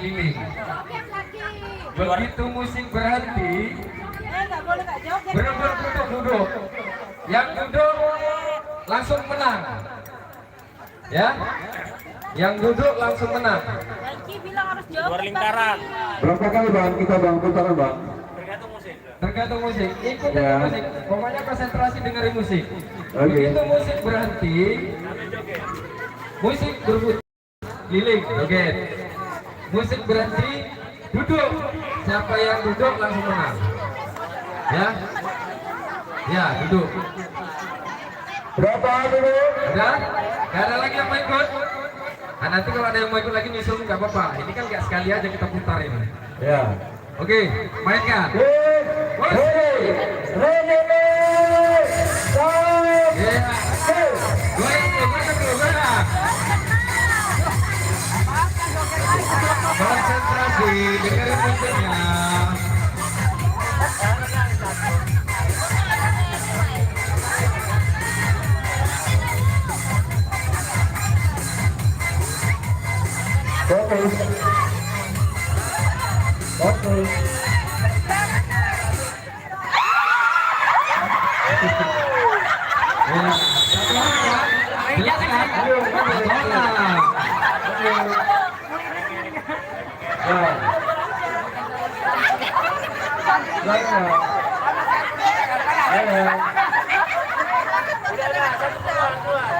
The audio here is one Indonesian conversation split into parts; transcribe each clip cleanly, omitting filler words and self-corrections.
keliling. Begitu musik berhenti, berebut duduk. Yang duduk langsung menang. Ya, yang duduk langsung menang. Luar lingkaran. Berapa kali bang kita bang putaran bang? Tergantung musik. Ikutin Ya. musik. Pokoknya konsentrasi dengerin musik. Oke. Begitu musik berhenti, musik berebut keliling. Oke. Musik berhenti, duduk. Siapa yang duduk langsung menang. Ya, ya duduk. Berapa dulu? Udah? Gak ada lagi yang mau ikut? Nah, nanti kalau ada yang mau ikut lagi nyusul nggak apa-apa. Ini kan nggak sekali aja kita putarin. Ya. Oke, mainkan. Ready, start. Ya. Konsentrasi, dengerin musiknya. Fokus. Fokus. Ya. Satu lagi ya.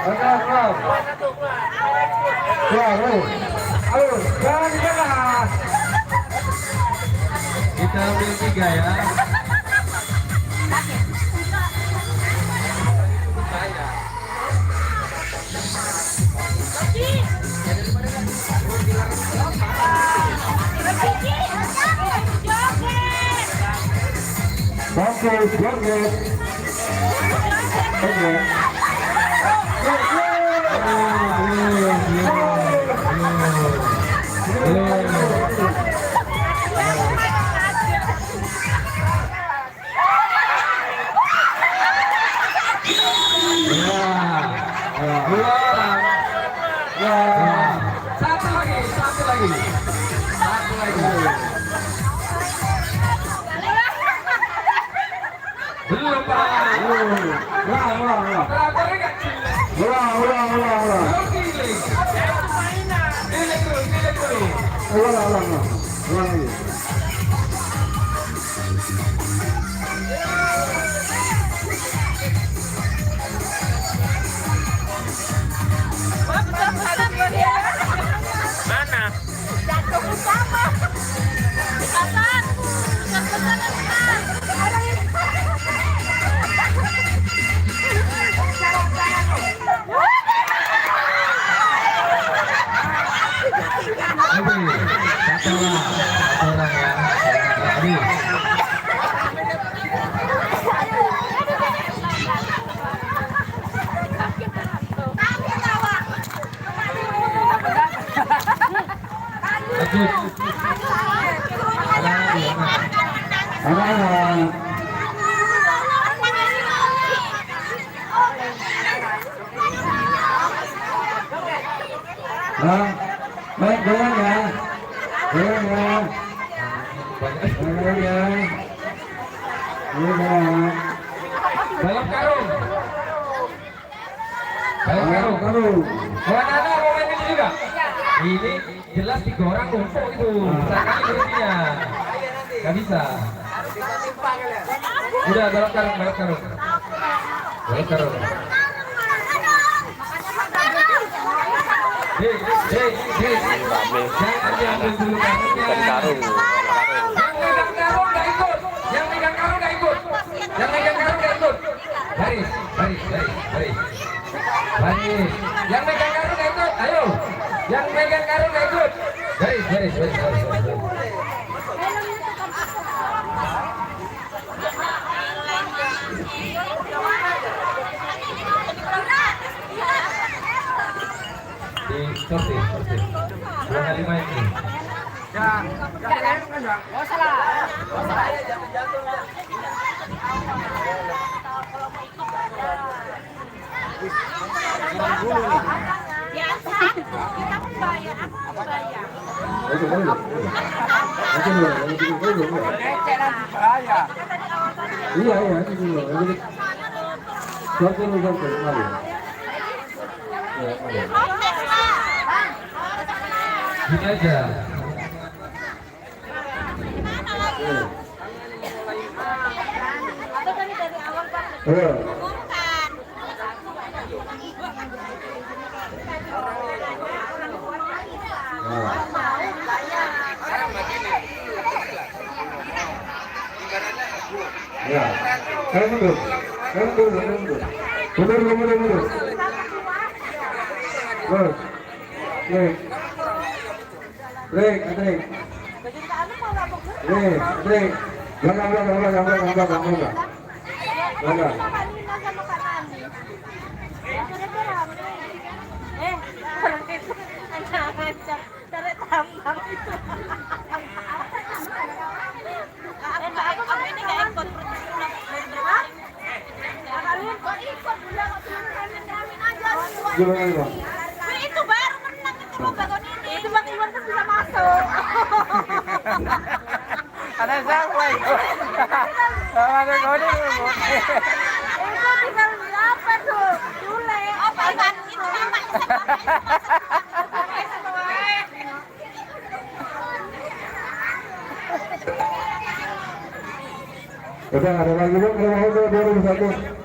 Jelas kan? Kita ambil 3 ya. Fokus, joget. Oke. Satu lagi. Belum Pak. Operatornya nggak jelas. Ulang. Belum keliling. Keliling dulu. Ulang lagi. Mana? Anak-anak. Baik, goyang ya. Balap karung. Kawan Anda mau main ini juga? Ini jelas 3 orang numpuk itu. Sekali berhentinya. Gak bisa. Udah balap karung. Balap karung. Jangan diambil dulu karungnya. Yang megang karung nggak ikut. Baris. Yang megang karung nggak ikut. Ayo. Yang megang karung nggak ikut. Baris. Sorti. 2 kali main nih. Biasa, kita pun bayar, aku bayar. Iya, ini dulu. Satu kali. Gini aja. Atau tadi dari awal Pak? Bukan. Ya, saya mundur. Mundur. Break. Belakang. Gimana Bang? Itu baru menang itu Bagon ini. Itu Bang Iwan kan bisa masuk. Ada siapa itu? Ada kode. Itu tinggal berapa tuh? Dule. Oh, Pak Iwan itu namanya. Udah ada lagi Bang, kalau udah 2001.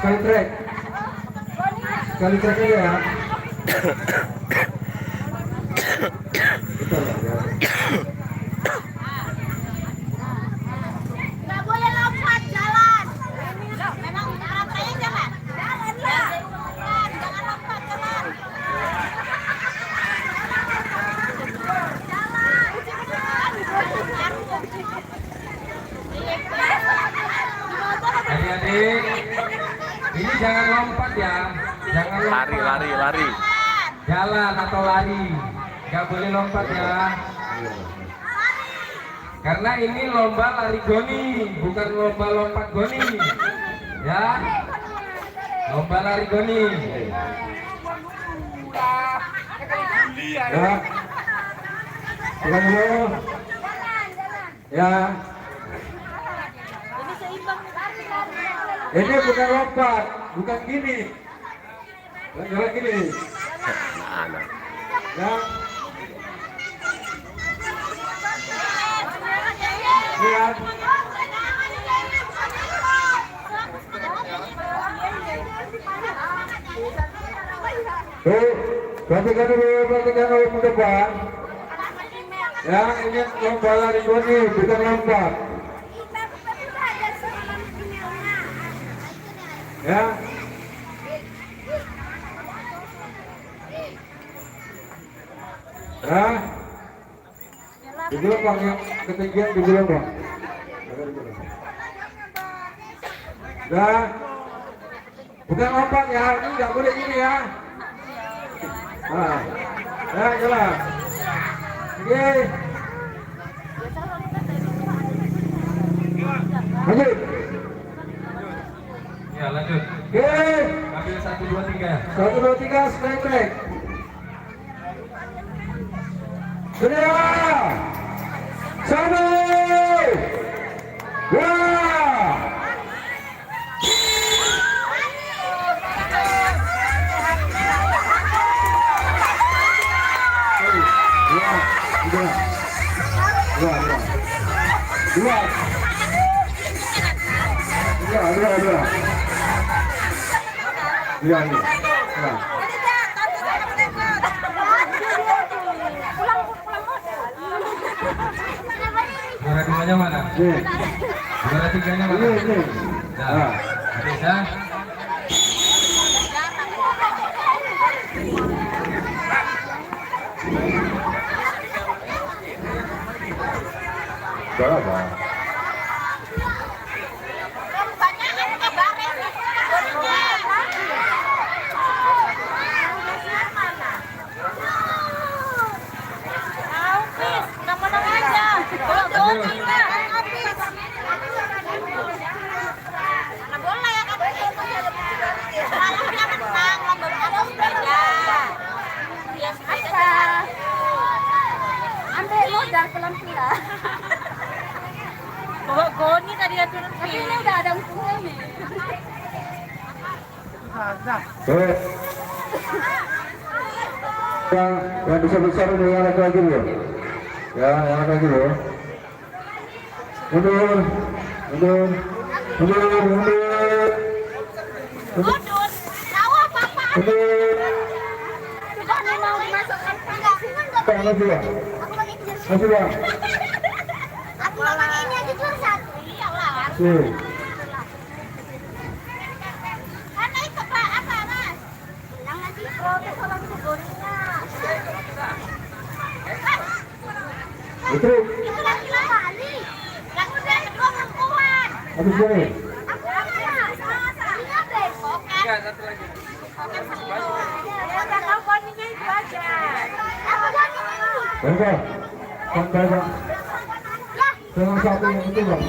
Sekali track aja ya. Nggak boleh lompat jalan. Memang rantainya jalan. Jalan lah. Jangan lompat jalan. Adik-adik, ini jangan lompat ya. Jangan lompat. Lari. Jalan atau lari. Nggak boleh lompat ya. Karena ini lomba lari goni, bukan lomba lompat goni. Ya. Lomba lari goni. Ya. Pegang dulu. Ya. Ini seimbang lari. Ini bukan lompat, bukan gini. Jalan gini. Ya. Lihat. Perhatikan dulu depan. Ya, ini lomba lari goni, bukan lompat. Ya. Ya. Di gelombang yang ketinggian di gelombang. Ya. Bukan lompat ya, ini nggak boleh gini ya. Nah. Ya, jalan. Oke. Lanjut. Ya, lanjut. Oke. Ambil 1, 2, 3. 1, 2, 3, straight track. Sudah. 1, 2. Juara duanya mana? Juara tiganya mana? Nah, bisa. Berapa? Bawa Goni tadi ya turun. Tapi ini udah ada empungnya nih. Oke. Yang besar-besar ini yang lagi dulu. Ya, yang lagi dulu. Mundur. Mundur. Tahu apa-apa. Mundur. Goni mau dimasukkan. Enggak. Masih ya? Aku pakai kejar. Masih ya? Aku pakai ini aja cuma satu. Iya lah. Karena itu Pak, apa Mas? Yang nanti protes orang itu Goninya. Betul. Itu lagi kali. Yang udah kedua perempuan. Habis ini. Aku mana? Ini apa? Oke. Enggak, satu lagi. Oke, ya udah tahu Goninya itu aja. Aku Goninya ini. Bangga. Sampai bang. Ya. Dengan satu yang itu bang.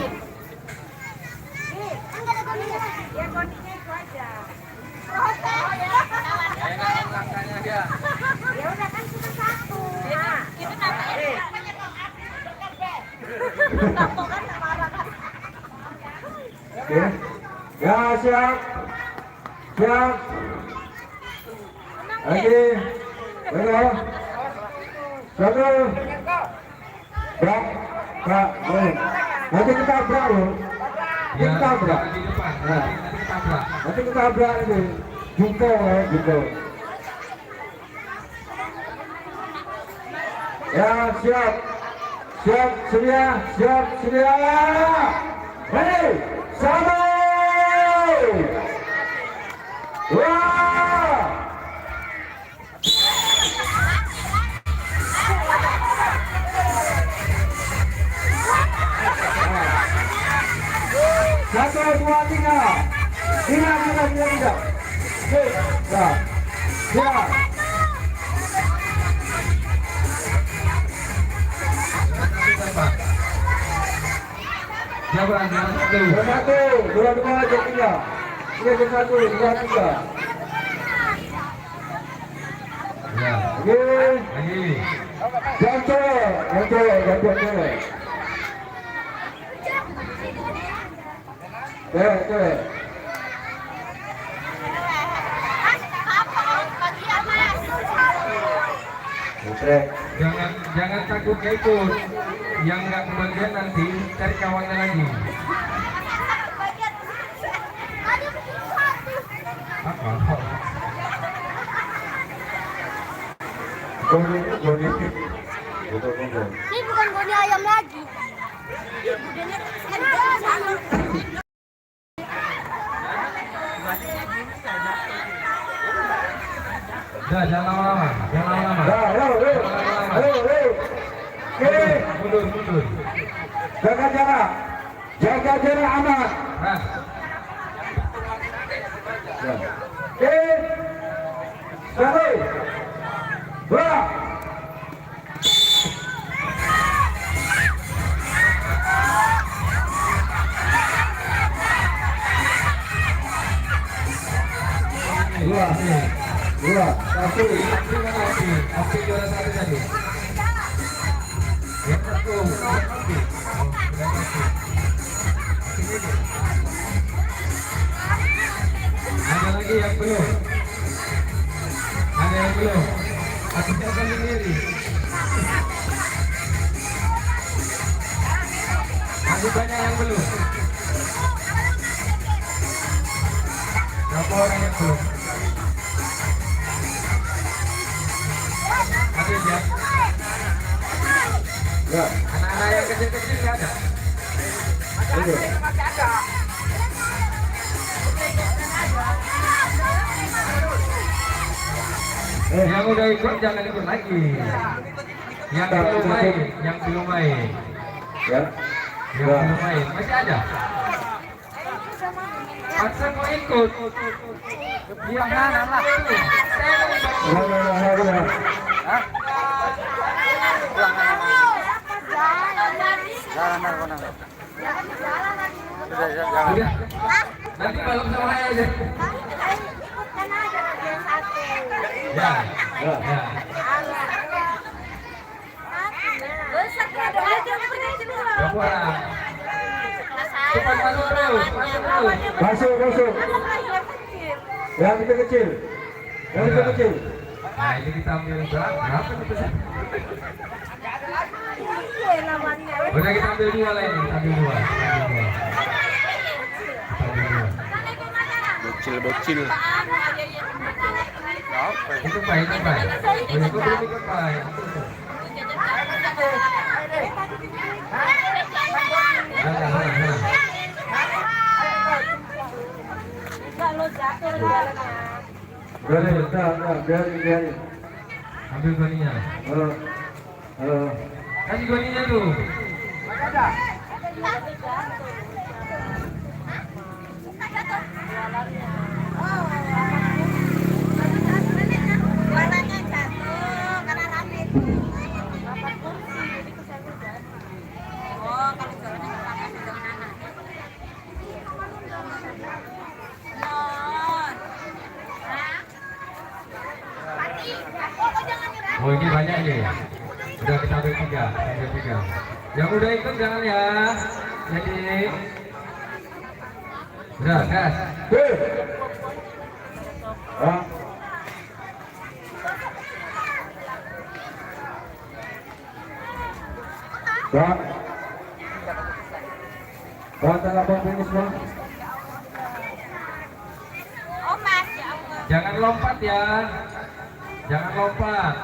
Enggak ada Goninya. Ya Goninya itu aja. Oke. Enak langkahnya dia. Ya udah kan cuma satu. Nah, kita namanya Oke. Ya siap. Siap. Lagi. Bangga. Satu. Brak. Brak. Nanti kita brak loh. Ya, Kita brak. di depan. Nah. Nanti kita tabrak. Nanti kita brak ini. Jumbo ya, jumbo. Ya, siap. Siap, sedia. Hei, satu. Wah. Satu, dua, tiga. Tiga. Siap. Siapa yang satu? Satu, dua, tiga. Satu, dua, tiga. Ya. Oke. Lagi. Ganti. Cewek. Oke. Jangan takut ikut. Yang nggak kebagian nanti cari kawannya lagi. Apa? Goni. Ini bukan Goni ayam lagi. Jangan lama-lama. Halo. Oke. Mundur. Jaga jarak aman. Nah, Oke. Satu. Dua. Dua. Satu. Api juara satu tadi. Yang satu. Api. Ada lagi yang belum. Aku jangan sendiri. Masih banyak yang belum. Berapa orang yang belum? Ada ya? Ya. Anak-anak yang kecil-kecil nggak ada? Oke. Yang udah ikut jangan ikut lagi. Yang belum main. Ya. Yang belum main. Masih ada? Masa mau ikut? Yang mana lah? Udah. Nanti malam sama saya aja. Ya. Besar Berapa orang? Cepat masuk terus, masuk terus. Masuk. Yang itu kecil. Yang itu kecil. Nah ini kita ambil berapa nih pesan? Udah kita ambil dua lah ini, ambil dua. Bocil. Apa? Itu baik, itu baik. Udah itu belum ikut baik. Biarin. Ambil goninya. Kasih goninya tuh. Warnanya jatuh karena rame. Oh, kalau jualannya pakai dengan anak. Oh ini banyak nih. Udah kita ambil tiga. Yang udah ikut jangan ya. Jadi udah gas. Tanggal finish bang. Oh, Mas, ya Allah. Jangan lompat ya. Jangan lompat.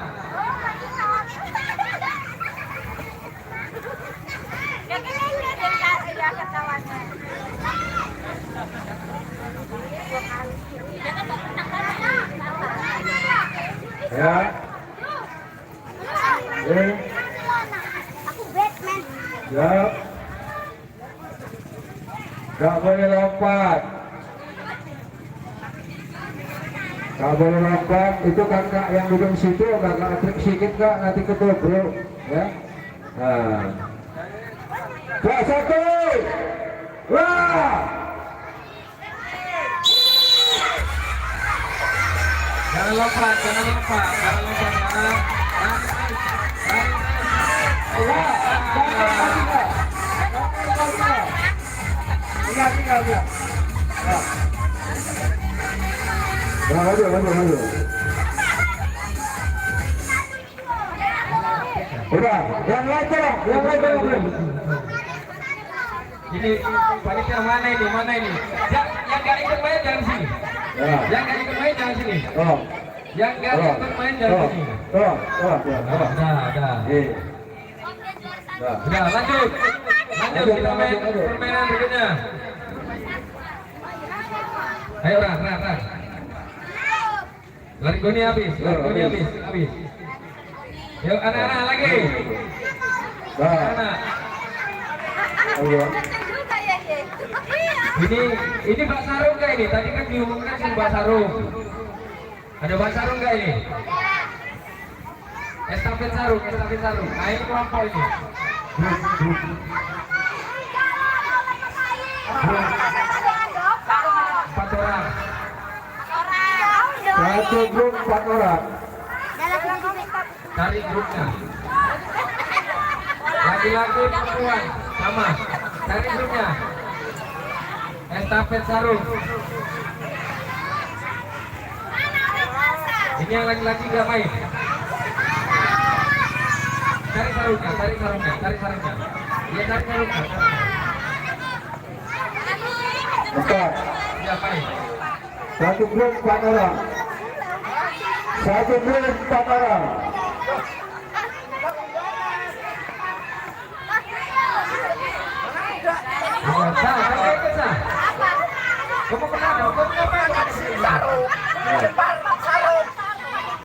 Ya. Aku Batman. Ya. Gak boleh lompat. Gak boleh lompat. Itu kakak yang duduk situ kakak trik sedikit kak nanti ketobrak ya. Nah. Dua, satu. Wah. Jangan lompat ya. Tinggal. Nah, maju. Udah, yang lain belum. Ini panitia mana ini? Yang gak ikut main jangan sini. Ya. Yang gak ikut main jangan sini. Oh. Yang gak ikut main jangan sini. Udah. Udah, lanjut kita main permainan berikutnya. Ayo, Ran. Lari goni habis. Yuk, anak-anak lagi. Anak. Ini Mbak Sarung nggak ini? Tadi kan diumumkan sih Mbak Sarung. Ada Mbak Sarung nggak ini? Estafet sarung. Nah ini kelompok ini. Empat orang. Satu grup 4 orang. Cari grupnya. Laki-laki perempuan sama. Cari grupnya. Estafet sarung. Ini yang laki-laki nggak main. Cari sarungnya. Iya cari sarungnya. Empat. Ya main. Satu grup 4 orang.